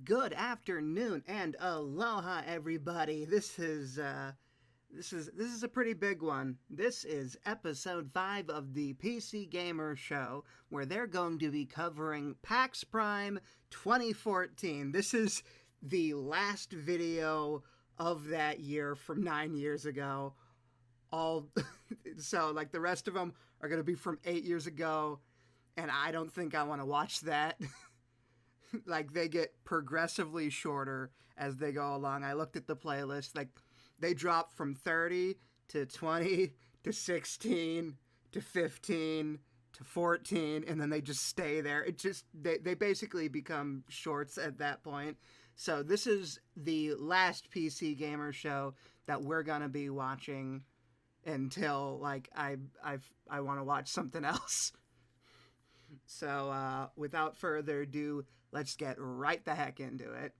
Good afternoon and aloha, everybody. This is a pretty big one. This is episode 5 of the PC Gamer Show, where they're going to be covering PAX Prime 2014. This is the last video of that year from 9 years ago. So like the rest of them are going to be from 8 years ago, and I don't think I want to watch that. Like, they get progressively shorter as they go along. I looked at the playlist. Like, they drop from 30 to 20 to 16 to 15 to 14, and then they just stay there. They basically become shorts at that point. So this is the last PC Gamer Show that we're going to be watching until, like, I want to watch something else. So, without further ado, let's get right the heck into it.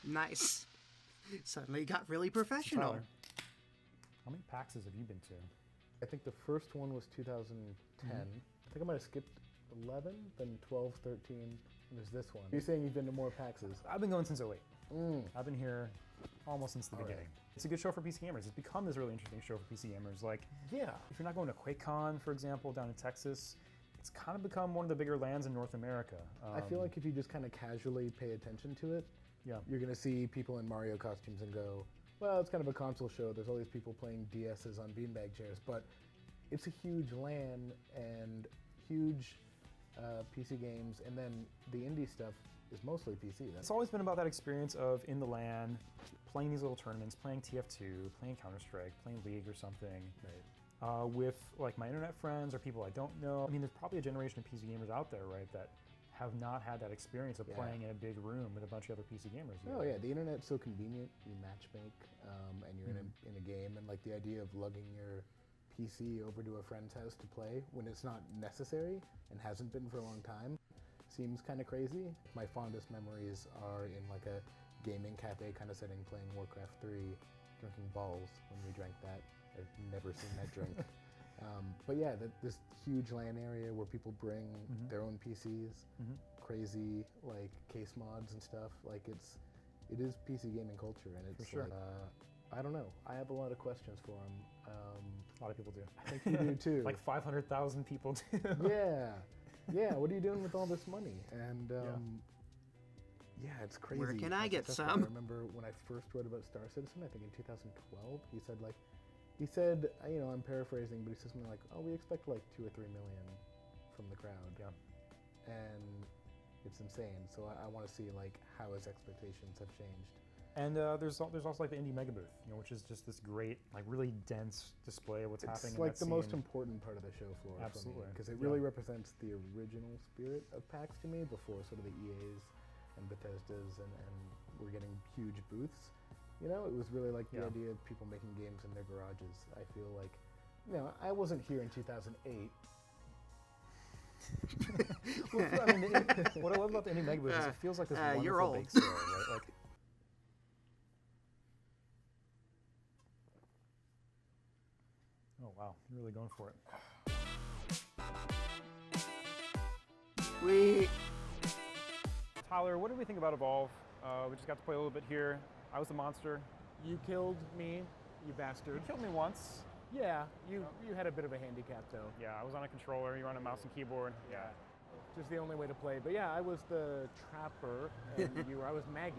Nice. Suddenly got really professional. Tyler, how many PAXs have you been to? I think the first one was 2010. I think I might have skipped 11, then 12, 13, and there's this one. You're saying you've been to more PAXs? I've been going since 08. I've been here almost since the beginning. It's a good show for PC gamers. It's become this really interesting show for PC gamers. Like, Yeah. if you're not going to QuakeCon, for example, down in Texas, it's kind of become one of the bigger lands in North America. I feel like if you just kind of casually pay attention to it, Yeah. you're going to see people in Mario costumes and go, well, it's kind of a console show. There's all these people playing DSs on beanbag chairs, but it's a huge LAN and huge PC games, and then the indie stuff is mostly PC. It's always been about that experience of in the LAN, playing these little tournaments, playing TF2, playing Counter-Strike, playing League or something. Right. With like my internet friends or people I don't know. I mean, there's probably a generation of PC gamers out there, right, that have not had that experience of playing in a big room with a bunch of other PC gamers. Oh yeah, the internet's so convenient. You matchmake, and you're in a game, and like the idea of lugging your PC over to a friend's house to play when it's not necessary and hasn't been for a long time seems kind of crazy. My fondest memories are in like a gaming cafe kind of setting, playing Warcraft 3, drinking balls when we drank that. I've never seen that drink. But yeah, this huge LAN area where people bring their own PCs, crazy like case mods and stuff. Like it is PC gaming culture, and it's For sure. like, I don't know. I have a lot of questions for them. A lot of people do. I think you do too. Like 500,000 people do. Yeah. What are you doing with all this money? And yeah, it's crazy. Where can I get That's some? I remember when I first wrote about Star Citizen, I think in 2012, he said, you know, I'm paraphrasing, but he said something like, oh, we expect like 2 or 3 million from the crowd. Yeah. And it's insane. So I want to see like how his expectations have changed. And there's also like the Indie Mega Booth, you know, which is just this great, like really dense display of what's happening. It's like in that the most scene. important part of the show floor. Absolutely. Because it really represents the original spirit of PAX to me before sort of the EAs and Bethesdas and we're getting huge booths. You know, it was really like the idea of people making games in their garages. I feel like, you know, I wasn't here in 2008. Well, I mean, what I love about the Indie Mega Booth is it feels like this you're wonderful old. bake sale, right? Like, oh wow, you're really going for it. We Tyler, what did we think about Evolve? We just got to play a little bit here. I was the monster. You killed me, you bastard. You killed me once. Yeah, you had a bit of a handicap though. Yeah, I was on a controller. You were on a mouse and keyboard. Yeah. Just the only way to play. But yeah, I was the trapper, and I was Maggie,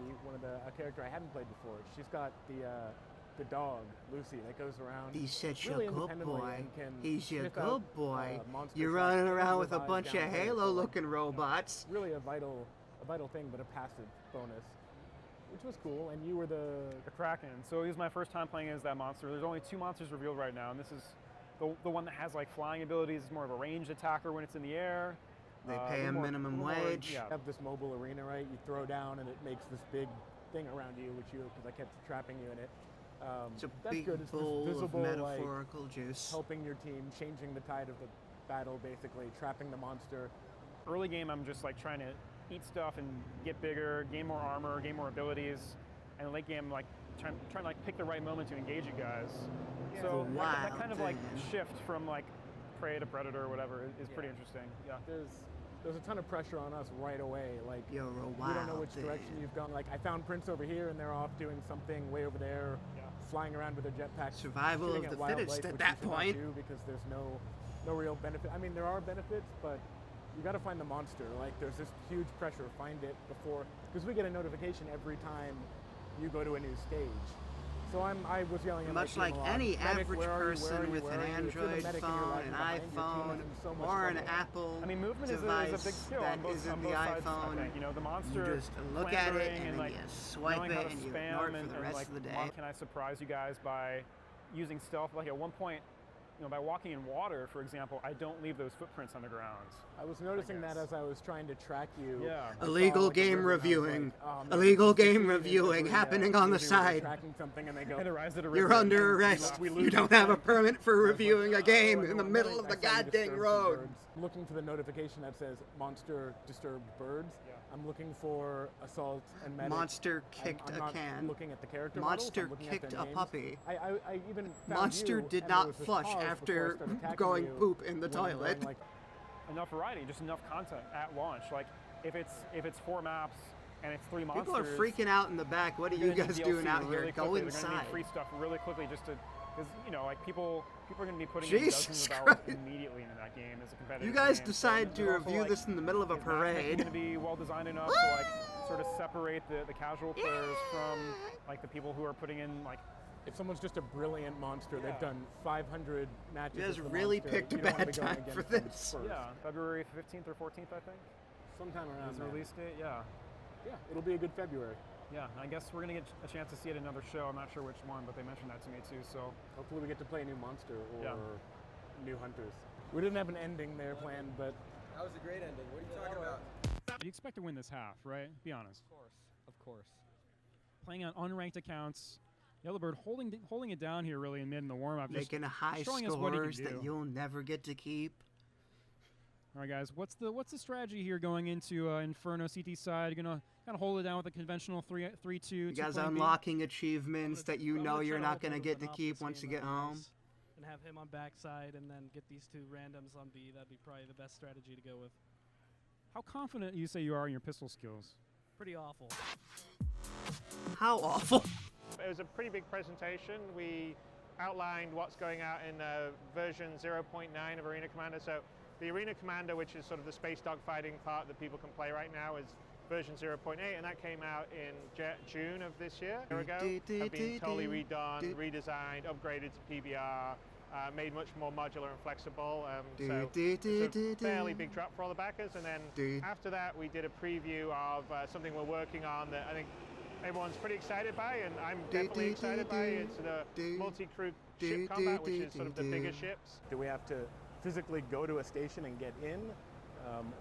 a character I hadn't played before. She's got the dog, Lucy, that goes around. He's such really a good independently boy. and can He's a sniff out, good boy. monster You're shots, running can around with a revive bunch of down there, so, Halo-looking robots. Really a vital thing, but a passive bonus, which was cool. And you were the Kraken. So it was my first time playing as that monster. There's only 2 monsters revealed right now, and this is the one that has like flying abilities. Is more of a ranged attacker when it's in the air. They pay him minimum wage. You have this mobile arena, right? You throw down and it makes this big thing around you, because I kept trapping you in it. It's a that's big good. It's this bowl visible, of metaphorical juice. helping your team, changing the tide of the battle, basically trapping the monster. Early game, I'm just like trying to eat stuff and get bigger, gain more armor, gain more abilities, and late game, like trying to like pick the right moment to engage you guys. Yeah. So The that kind of like wild thing. shift from like prey to predator or whatever is pretty interesting. Yeah. There's a ton of pressure on us right away. Like You're a we don't know wild which direction thing. you've gone. Like I found Prince over here, and they're off doing something way over there, flying around with their jetpacks. Survival shooting of at the fittest wildlife, at which that you should not point. do because there's no real benefit. I mean, there are benefits, but you got to find the monster. Like there's this huge pressure. Find it before, because we get a notification every time you go to a new stage. So I was yelling at Much my like team a lot. any Medic, average where are you? Where are person you? with Where an are you? If you're the Android medic and you're phone, lagging an behind, your team iPhone, is in so much or an trouble. Apple I mean, movement is device a big skill that on both, isn't on the both sides, I iPhone. think. You know, the You monster just look at it clambering and then like you swipe knowing how it to and you spam ignore it for and, the and, rest like, of the day. Can I surprise you guys by using stealth? Like at one point, you know, by walking in water, for example, I don't leave those footprints on the ground. I was noticing that guess. as I was trying to track you. Yeah. I saw, Illegal like, a game river and I was reviewing. like, oh, man, Illegal it's a game scene in reviewing every, happening on the movie where they're side. Tracking something and they go. And arrives at a You're river under and arrest. we You lose don't this have a fight. permit for I was reviewing like, a game oh, I in know, the I'm middle running. of the I saw you goddamn disturb some road. birds. I'm looking for the notification that says monster disturbed birds. Yeah. I'm looking for assault and medic. Monster kicked I'm a not can. looking at the character models, Monster I'm looking at kicked their a names. puppy. I even found Monster you, did and there not was this flush pause before I after started attacking going you poop in the when I'm toilet. going, like, Enough variety, just enough content at launch. Like if it's 4 maps and it's 3 monsters. People are freaking out in the back. What are they're you gonna guys need doing DLC out really here? Go quickly. They're gonna inside. need free stuff really quickly just to, because you know, like people are gonna be putting Jesus in dozens of hours Christ. immediately into that game as a competitive You guys game. decide So, to and also, review like, this in the middle of a is matchmaking parade. gonna be well designed enough to like sort of separate the casual players from like the people who are putting in like. if someone's just a brilliant monster, Yeah. they've done 500 matches. You guys as the really monster, picked a you don't wanna bad be going time for against them this. first. Yeah, February 15th or 14th, I think. Sometime around Is the there. release date? Yeah. Yeah, it'll be a good February. Yeah, I guess we're gonna get a chance to see it at another show. I'm not sure which one, but they mentioned that to me too. So Hopefully we get to play a new monster or Yeah. new hunters. We didn't have an ending there planned, but That was a great ending. What are you talking about? you expect to win this half, right? Be honest. Of course. Playing on unranked accounts, Yellowbird holding it down here really in mid in the warm up. Making high showing us what he can scores that do. you'll never get to keep. All right, guys. What's the strategy here going into Inferno CT side? You're gonna kind of hold it down with a conventional 3-2. You guys two-point beat? unlocking achievements that you I'm know gonna you're try not hold going to him get to off keep this once you game get on home. ice And have him on backside and then get these 2 randoms on B. That'd be probably the best strategy to go with. How confident you say you are in your pistol skills? Pretty awful. How awful. It was a pretty big presentation. We outlined what's going out in version 0.9 of Arena Commander. So the Arena Commander, which is sort of the space dogfighting part that people can play right now, is version 0.8, and that came out in June of this year. A year ago, have been totally redone, redesigned, upgraded to PBR, made much more modular and flexible. So it's a fairly big drop for all the backers. And then after that, we did a preview of something we're working on that I think everyone's pretty excited by, and I'm definitely excited by. It's the multi-crew ship combat, which is sort of the bigger ships. do we have to physically go to a station and get in?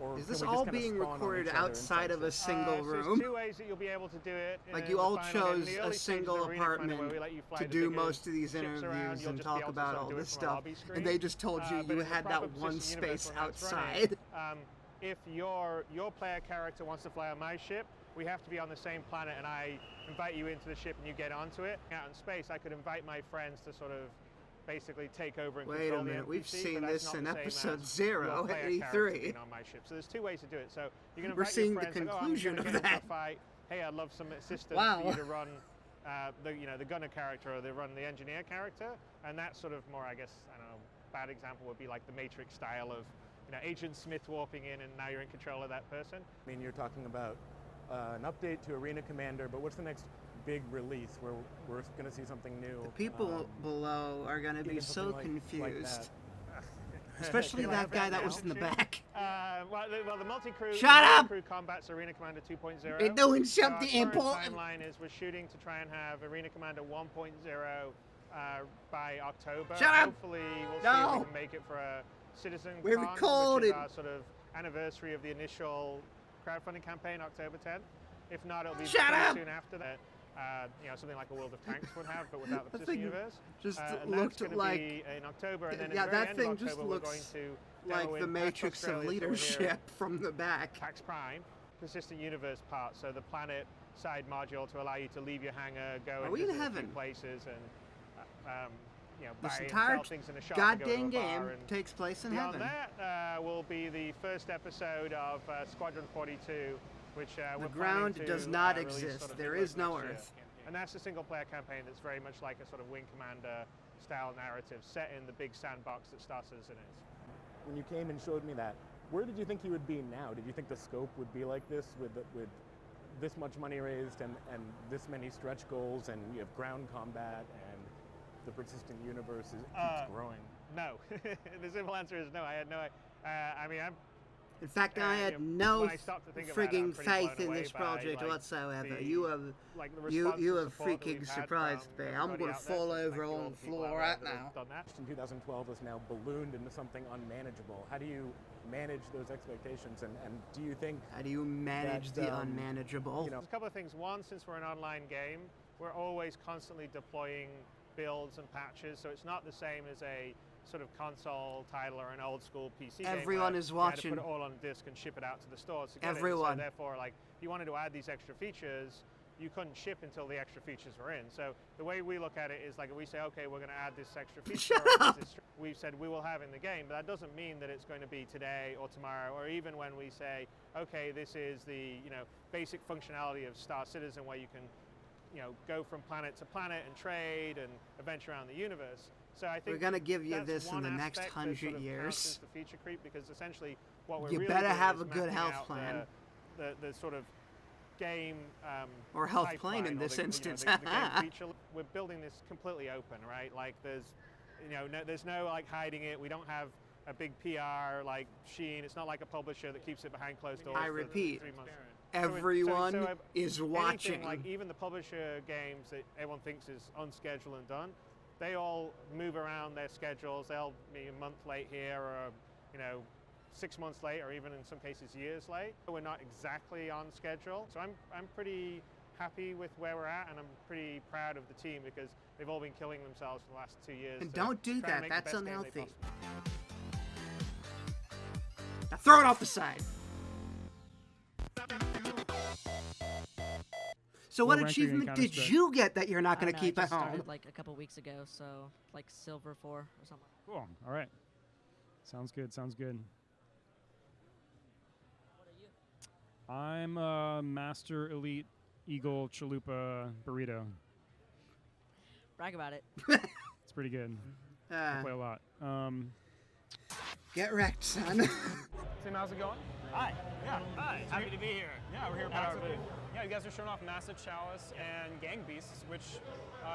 Or Is can this we just all kinda being spawn on recorded each other inside of a ships? single So room? there's 2 ways that you'll be able to do it. Like in you the all final game. In chose the a early stages single of Arena Commander, where apartment we let you fly to the do bigger most of these ships around, interviews you'll and just be talk able to about sort of all do it this from a stuff, lobby screen. and they just told you But you in the had proper that one position universe space when that's running, outside. if your player character wants to fly on my ship, we have to be on the same planet, and I invite you into the ship and you get onto it. Out in space, I could invite my friends to sort of basically take over and Wait control a the minute, we've NPC, seen but that's this not in the same episode as 0 your at player character 83. being on my ship. So there's 2 ways to do it. So you can We're invite seeing your the friends, conclusion like, oh, I'm of gonna get into that. a fight. Hey, I'd love some assistance Wow. for you to run the gunner character, or they run the engineer character, and that's sort of more, I guess, I don't know, bad example would be like the Matrix style of, Agent Smith warping in and now you're in control of that person. I mean, you're talking about an update to Arena Commander, but what's the next big release where we're going to see something new? The people below are going to be even so something like confused. that. Especially Like that guy that now. was in the back. Well, the multi-crew, Shut up! Crew combat's Arena Commander 2.0. They're doing So our something current important. timeline is we're shooting to try and have Arena Commander 1.0 by October. Shut up! Hopefully we'll see No! if we can make it for a Citizen We're Con, which recording. is our sort of anniversary of the initial crowdfunding campaign, October 10th. If not, it'll be Shut pretty up! soon after that. something like a World of Tanks would have, but without the That persistent thing universe. just And that's looked going to like be in October, and then yeah, at the very that end thing of just October, we're going looks to like demo the in Matrix PAX of Australia, so we're here leadership from the back. PAX Prime, persistent universe part, so the planet side module to allow you to leave your hangar, go Are and we in visit a few heaven? places, and buy This and entire sell things in a shop and go to a goddamn game bar, and takes place in beyond heaven. that will be the first episode of Squadron 42, which The we're ground planning to does not release exist. sort of There midway is no next year. Earth. And that's a single-player campaign that's very much like a sort of Wing Commander style narrative set in the big sandbox that Star Citizen is. When you came and showed me that, where did you think you would be now? Did you think the scope would be like this with this much money raised and this many stretch goals, and you have ground combat and the persistent universe keeps growing? No. The simple answer is no. I had no. In fact, I had no when I stopped to think about it, I'm frigging pretty faith blown in away this by, project like, whatsoever. the- You have the you response and have support that we've freaking had surprised from me. I'm everybody gonna out there, fall so thank over you all on the the people floor out right there that now. have done that. In 2012 is now ballooned into something unmanageable. How do you manage those expectations, and do you think How do you manage that, the unmanageable? you know, There's a couple of things. One, since we're an online game, we're always constantly deploying builds and patches, so it's not the same as a sort of console title or an old school PC game. Everyone where is you had to watching. put it all on a disc and ship it out to the stores to get Everyone. it. So therefore, like, if you wanted to add these extra features, you couldn't ship until the extra features were in. So the way we look at it is like, if we say, okay, we're going to add this extra feature, we've said we will have in the game, but that doesn't mean that it's going to be today or tomorrow, or even when we say, okay, this is the basic functionality of Star Citizen, where you can go from planet to planet and trade and adventure around the universe. So I think We're gonna give you that's this in one the next aspect that 100 sort of counts years. as the feature creep, because essentially what we're You really better doing have is a good mapping health out plan. the sort of game Or health plan pipeline, in or this instance. the game feature. We're building this completely open, right? Like there's there's no like hiding it. We don't have a big PR like Sheen. It's not like a publisher that keeps it behind closed doors. I for repeat, 3 months. Everyone is anything, watching. like even the publisher games that everyone thinks is unscheduled and done, they all move around their schedules. They'll be a month late here, or 6 months late, or even in some cases years late. We're not exactly on schedule, so I'm pretty happy with where we're at, and I'm pretty proud of the team, because they've all been killing themselves for the last 2 years. And to don't do try and that. make the That's best game they unhealthy. possibly Now throw it off the side. So what What rank are you in achievement did Counter-Strike? you get that you're not I going don't to know, keep I at just home? started like a couple weeks ago, so like silver 4 or something. Cool. All right. Sounds good. Sounds good. What are you? I'm a Master Elite Eagle Chalupa Burrito. Brag about it. It's pretty good. I play a lot. Get wrecked, son. Tim, how's it going? Hi. Yeah. Hi. Happy to be here. Yeah, we're here At at our PAX. booth. Yeah, you guys are showing off Massive Chalice and Gang Beasts, which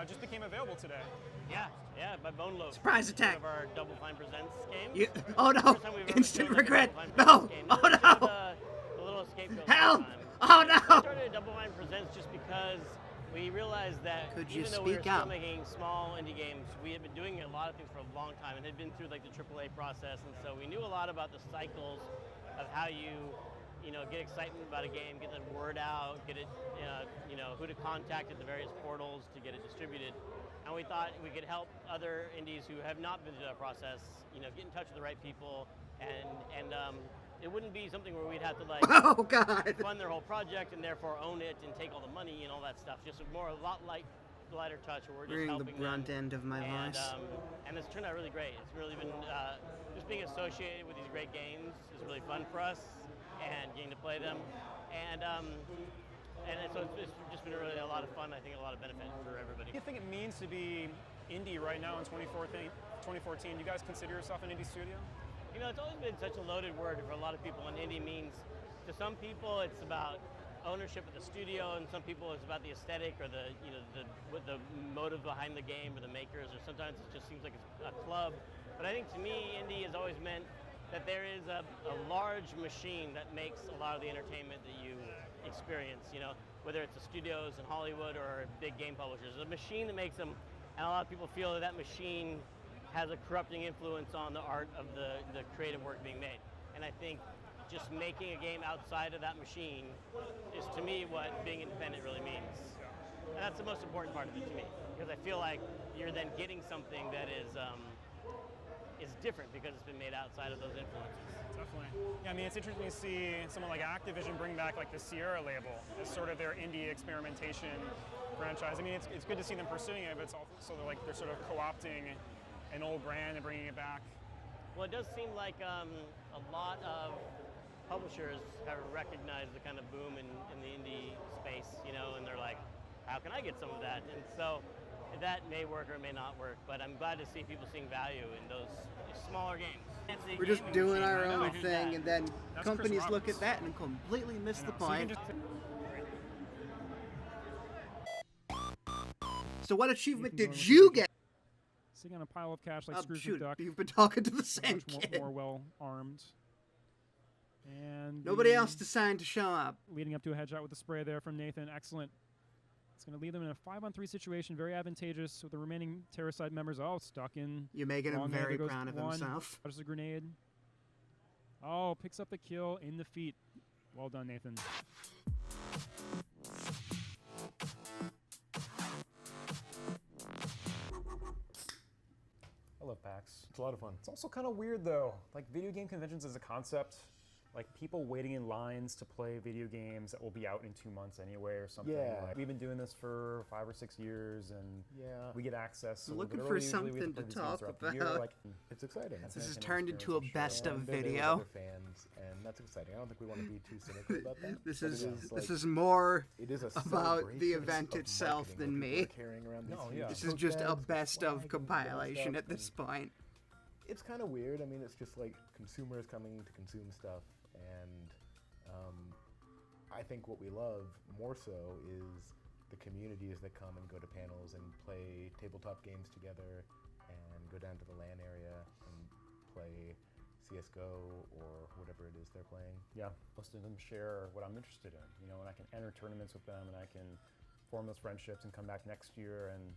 just became available today. Yeah. Yeah, by Bone Loaf. Surprise attack. One of our Double Fine Presents games. You, oh no! First time we've ever Instant shown, like, a regret. Double Fine No! Presents game. Oh This is no! The little scapegoat Help! time. Oh We no! started Double Fine Presents just because we realized that Could you even though we were speak still up? making small indie games, we had been doing a lot of things for a long time and had been through like the AAA process, and so we knew a lot about the cycles of how you get excitement about a game, get the word out, get it, who to contact at the various portals to get it distributed. And we thought we could help other indies who have not been through that process, get in touch with the right people, and it wouldn't be something where we'd have to like Oh god! fund their whole project and therefore own it and take all the money and all that stuff. Just a lot lighter touch, where we're just Wearing the helping brunt them. end of my and, voice. And it's turned out really great. It's really been just being associated with these great games is really fun for us, and getting to play them, and so it's just been really a lot of fun. I think a lot of benefit for everybody. What do you think it means to be indie right now in 2014? Do you guys consider yourself an indie studio? It's always been such a loaded word for a lot of people, and indie means, to some people, it's about ownership of the studio, and some people it's about the aesthetic or the motive behind the game or the makers, or sometimes it just seems like it's a club. But I think to me, indie has always meant that there is a large machine that makes a lot of the entertainment that you experience, whether it's the studios in Hollywood or big game publishers. A machine that makes them, and a lot of people feel that machine has a corrupting influence on the art of the creative work being made. And I think just making a game outside of that machine is, to me, what being independent really means. And that's the most important part of it to me, because I feel like you're then getting something that is different because it's been made outside of those influences. Definitely. Yeah, I mean, it's interesting to see someone like Activision bring back like the Sierra label as sort of their indie experimentation franchise. I mean, it's good to see them pursuing it, but it's also they're sort of co-opting an old brand and bringing it back. Well, it does seem like a lot of publishers have recognized the kind of boom in the indie space, you know, and they're like, how can I get some of that? And so that may work or it may not work, but I'm glad to see people seeing value in those smaller games. We're just doing our own thing, and then companies look at that and completely miss the point. So what achievement did you get? Sitting on a pile of cash like Scrooge Shoot, McDuck. you've been talking to the same kid. More well armed. And nobody else decided to show up. Leading up to a headshot with the spray there from Nathan. Excellent. It's going to leave them in a 5-on-3 situation, very advantageous with the remaining Terracide members all stuck in. You're making him very proud of himself. There's a grenade. Oh, picks up the kill in the feet. Well done, Nathan. I love PAX. It's a lot of fun. It's also kind of weird though. Like video game conventions as a concept, like people waiting in lines to play video games that will be out in 2 months anyway or something. Yeah. Like, we've been doing this for 5 or 6 years, and we get access. I'm looking for something to talk about. Like, it's exciting. This has turned into a best of video. Fans, and that's exciting. I don't think we want to be too cynical about that. This is more about the event itself than me. This is just a best of compilation at this point. It's kind of weird. I mean, it's just like consumers coming to consume stuff, and I think what we love more so is the communities that come and go to panels and play tabletop games together and go down to the LAN area and play CSGO or whatever it is they're playing. Yeah, most of them share what I'm interested in, you know, and I can enter tournaments with them and I can form those friendships and come back next year. And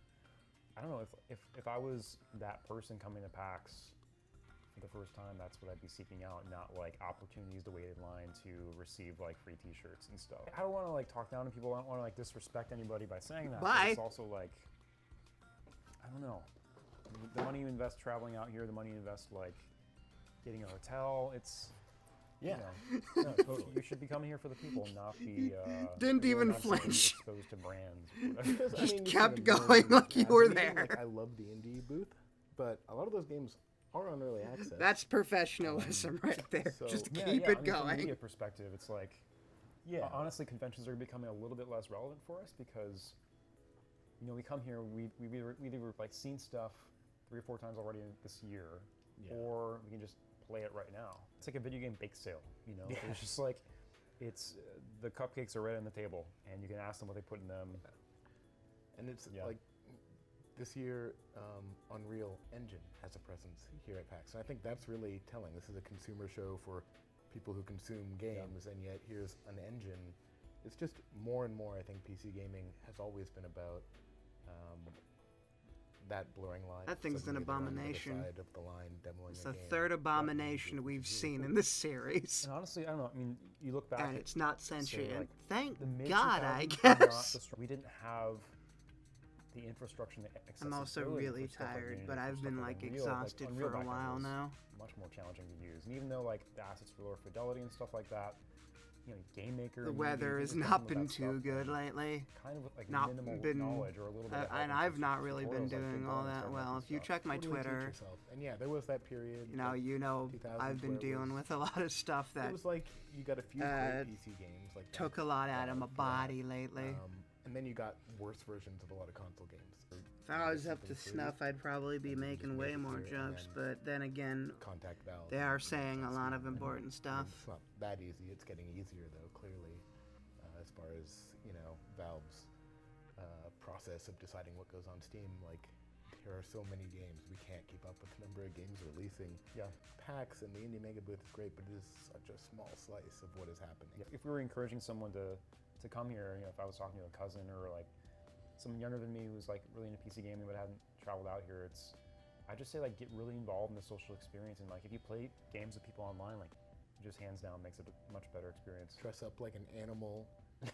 I don't know, if I was that person coming to PAX for the first time, that's what I'd be seeking out, not like opportunities to wait in line to receive like free t-shirts and stuff. I don't want to like talk down to people. I don't want to like disrespect anybody by saying that. But it's also like, I don't know. I mean, the money you invest traveling out here, the money you invest like getting a hotel, it's, you know, no, totally. You should be coming here for the people, not be didn't even flinch. Exposed to brands. Because, just kept going like you were there. Like, I love the indie booth, but a lot of those games are on early access. That's professionalism right there. So, just keep I mean, it from going. a media perspective, it's like, honestly, conventions are becoming a little bit less relevant for us because, you know, we come here, we've either like seen stuff 3 or 4 times already this year, or we can just play it right now. It's like a video game bake sale, you know? It's just like, it's, the cupcakes are right on the table, and you can ask them what they put in them. And it's like, this year, Unreal Engine has a presence here at PAX, and I think that's really telling. This is a consumer show for people who consume games, and yet here's an engine. It's just more and more, I think PC gaming has always been about that blurring line. That thing's an abomination. Side of the line, demoing it's a the game. third abomination we've seen in this series. And honestly, I don't know. I mean, you look back, and it's not sentient. Say, like, Thank the God, I mid-2000s guess. we didn't have the infrastructure. I'm also really tired, but I've been like exhausted for a while now. Much more challenging to use, and even though like the assets for lower fidelity and stuff like that, you know, Game Maker. The weather has not been too good lately. Kind of with like not minimal been, knowledge or a little bit. And I've not really been doing all that well. If you check my Twitter, and yeah, there was that period. You know, I've been dealing with a lot of stuff that. It was like you got a few great PC games like took a lot out of my body lately. And then you got worse versions of a lot of console games. If I was up to snuff, I'd probably be making way more jumps, but then again, Contact Valve. They are saying a lot of important stuff. It's not that easy. It's getting easier though, clearly, as far as, you know, Valve's process of deciding what goes on Steam. Like, there are so many games, we can't keep up with the number of games releasing. PAX and the Indie Mega Booth is great, but it is such a small slice of what is happening. If we were encouraging someone to come here, you know, if I was talking to a cousin or like someone younger than me who's like really into PC gaming but hadn't traveled out here, I just say like get really involved in the social experience, and like if you play games with people online, like just hands down makes it a much better experience. Dress up like an animal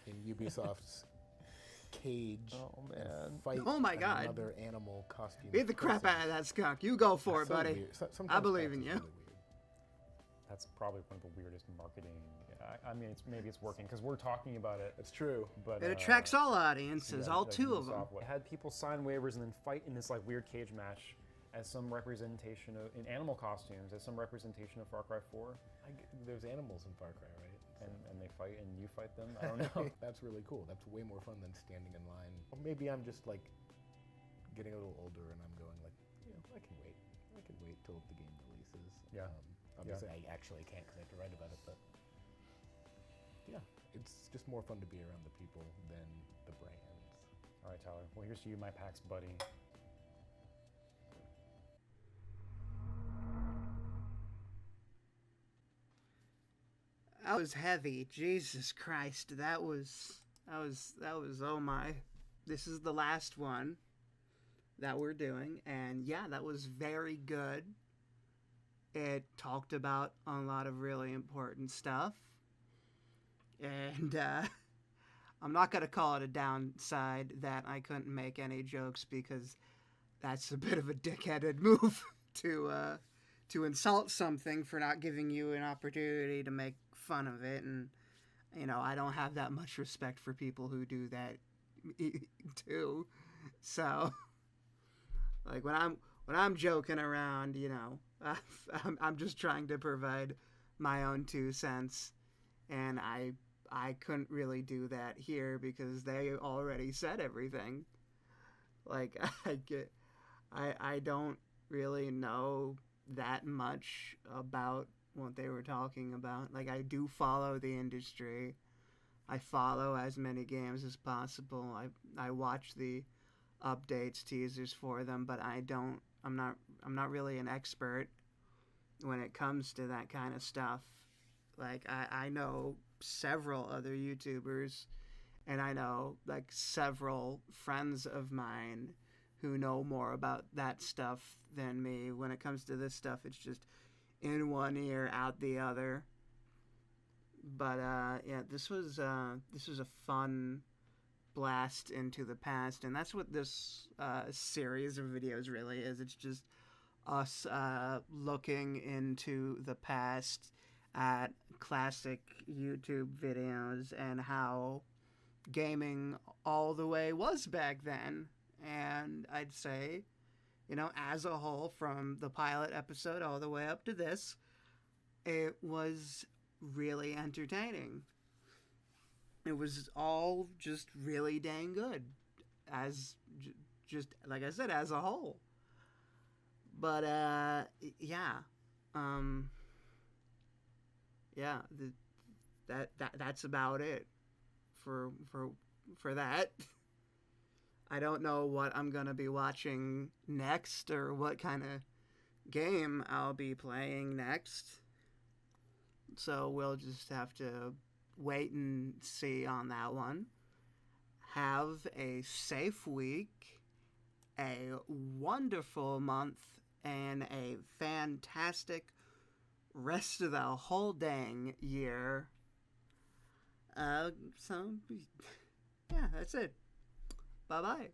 in Ubisoft's cage Oh, and man. fight Oh, my God. another animal costume. Beat the crap out of that skunk. You go for it, So buddy. weird. Sometimes I believe PAX in is you. really weird. That's probably one of the weirdest marketing. I mean, maybe it's working because we're talking about it. It's true. But It attracts all audiences, yeah, all like two of them. Ubisoft had people sign waivers and then fight in this like weird cage match as some representation of in animal costumes, as some representation of Far Cry 4. There's animals in Far Cry, right? And they fight and you fight them. I don't know. That's really cool. That's way more fun than standing in line. Or maybe I'm just like getting a little older and I'm going like, I can wait. I can wait till the game releases. Yeah. Obviously, I actually can't because I have to write about it, but yeah, it's just more fun to be around the people than the brands. All right, Tyler. Well, here's to you, my PAX buddy. That was heavy. Jesus Christ. That was oh my. This is the last one that we're doing, and yeah, that was very good. It talked about a lot of really important stuff. And I'm not going to call it a downside that I couldn't make any jokes because that's a bit of a dickheaded move to insult something for not giving you an opportunity to make fun of it. And, I don't have that much respect for people who do that too. So, like, when I'm joking around, I'm just trying to provide my own 2 cents, and I couldn't really do that here because they already said everything. Like, I don't really know that much about what they were talking about. Like, I do follow the industry. I follow as many games as possible. I watch the updates, teasers for them, but I'm not really an expert when it comes to that kind of stuff. Like, I know several other YouTubers, and I know, like, several friends of mine who know more about that stuff than me. When it comes to this stuff, it's just in one ear, out the other. But, yeah, this was a fun blast into the past, and that's what this series of videos really is. It's just us looking into the past at classic YouTube videos and how gaming all the way was back then. And I'd say, as a whole, from the pilot episode all the way up to this, it was really entertaining. It was all just really dang good, just like I said, as a whole. But yeah, that's about it for that. I don't know what I'm gonna be watching next or what kind of game I'll be playing next. So we'll just have to wait and see on that one. Have a safe week, a wonderful month, and a fantastic rest of the whole dang year. So, yeah, that's it. Bye-bye.